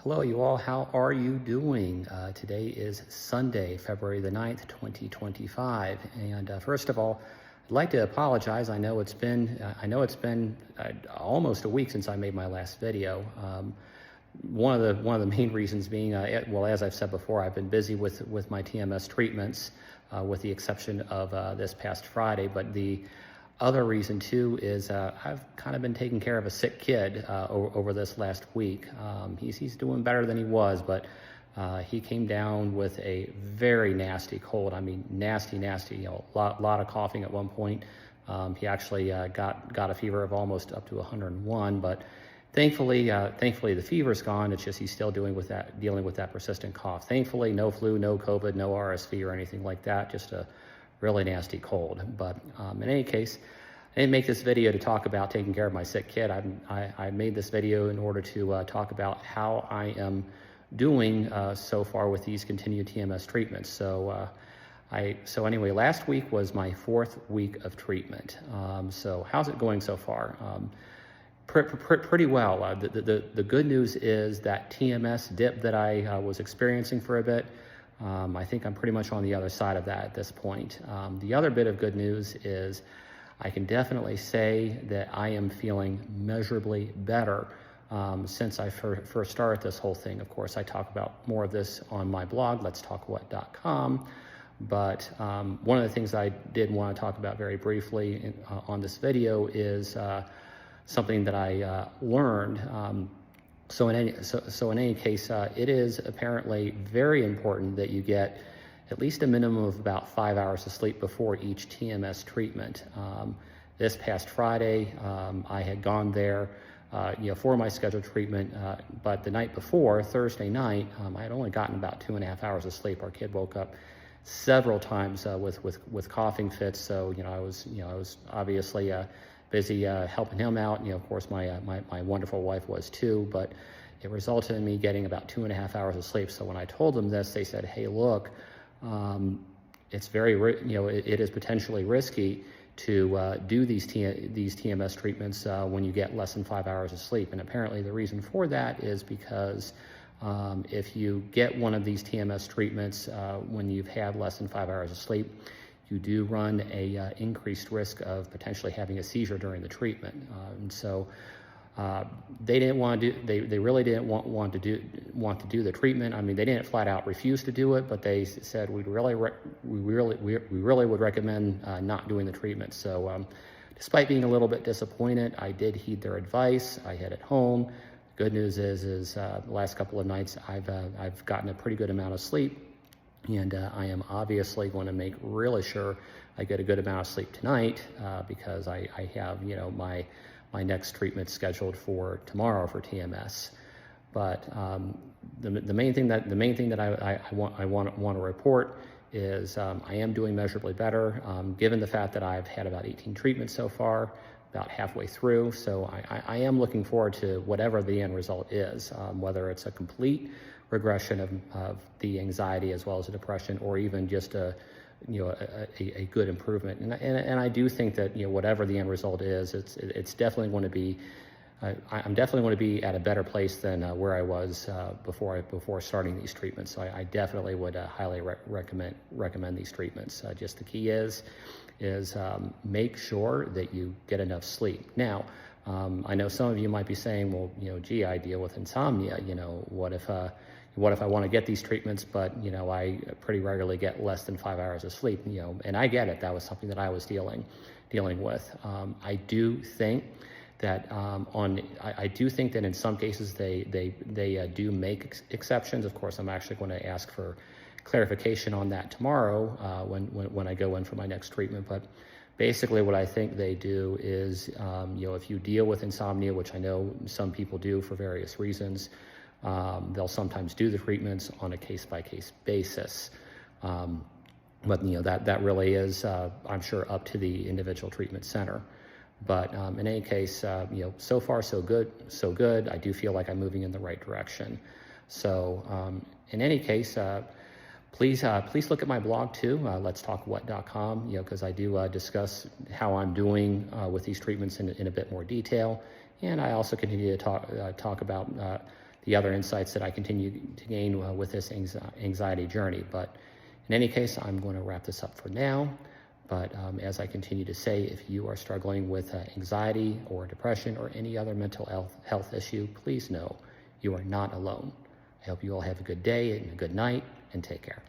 Hello, you all. How are you doing? Today is Sunday, February the 9th, 2025. And first of all, I'd like to apologize. I know it's been almost a week since I made my last video. One of the main reasons being, well, as I've said before, I've been busy with my TMS treatments, with the exception of this past Friday. But the other reason too is I've kind of been taking care of a sick kid over this last week. He's doing better than he was, but he came down with a very nasty cold. I mean, nasty, lot of coughing at one point. He actually got a fever of almost up to 101, but thankfully the fever's gone. It's just he's still dealing with that persistent cough. Thankfully, no flu, no COVID, no RSV or anything like that. Just a really nasty cold. But in any case, I didn't make this video to talk about taking care of my sick kid. I made this video in order to talk about how I am doing so far with these continued TMS treatments. So anyway, last week was my 4th week of treatment. So how's it going so far? Pretty well. The good news is that TMS dip that I was experiencing for a bit, I think I'm pretty much on the other side of that at this point. The other bit of good news is I can definitely say that I am feeling measurably better since I first started this whole thing. Of course, I talk about more of this on my blog, letstalkwhat.com. But one of the things I did want to talk about very briefly on this video is something that I learned. So in any case, it is apparently very important that you get at least a minimum of about 5 hours of sleep before each TMS treatment. This past Friday, I had gone there, for my scheduled treatment, but the night before, Thursday night, I had only gotten about 2.5 hours of sleep. Our kid woke up several times with coughing fits, so I was obviously busy helping him out. Of course, my wonderful wife was too, but it resulted in me getting about 2.5 hours of sleep. So when I told them this, they said, "Hey, look, it's it is potentially risky to do these TMS treatments when you get less than 5 hours of sleep." And apparently the reason for that is because if you get one of these TMS treatments when you've had less than 5 hours of sleep, you do run a increased risk of potentially having a seizure during the treatment. And so they didn't want to do. They really didn't want to do the treatment. I mean, they didn't flat out refuse to do it, but they said we really would recommend not doing the treatment. So despite being a little bit disappointed, I did heed their advice. I headed home. Good news is the last couple of nights I've gotten a pretty good amount of sleep. And I am obviously going to make really sure I get a good amount of sleep tonight because I have, my next treatment scheduled for tomorrow for TMS. But the main thing that I want to report is I am doing measurably better, given the fact that I've had about 18 treatments so far, about halfway through. So I am looking forward to whatever the end result is, whether it's a complete regression of the anxiety as well as the depression, or even just a good improvement. And I do think that whatever the end result is, it's definitely going to be. I'm definitely going to be at a better place than where I was before starting these treatments. So I definitely would highly recommend these treatments. Just the key is make sure that you get enough sleep. Now, I know some of you might be saying, well, gee, I deal with insomnia. What if I want to get these treatments, but I pretty regularly get less than 5 hours of sleep. And I get it. That was something that I was dealing with. I do think that I do think that in some cases they do make exceptions. Of course, I'm actually going to ask for clarification on that tomorrow when I go in for my next treatment. But basically, what I think they do is, if you deal with insomnia, which I know some people do for various reasons, they'll sometimes do the treatments on a case-by-case basis. But that really is, I'm sure, up to the individual treatment center. But in any case, so far so good. I do feel like I'm moving in the right direction. So in any case, please look at my blog too, letstalkwhat.com, because I do discuss how I'm doing with these treatments in a bit more detail. And I also continue to talk about the other insights that I continue to gain with this anxiety journey. But in any case, I'm going to wrap this up for now. But as I continue to say, if you are struggling with anxiety or depression or any other mental health issue, please know you are not alone. I hope you all have a good day and a good night, and take care.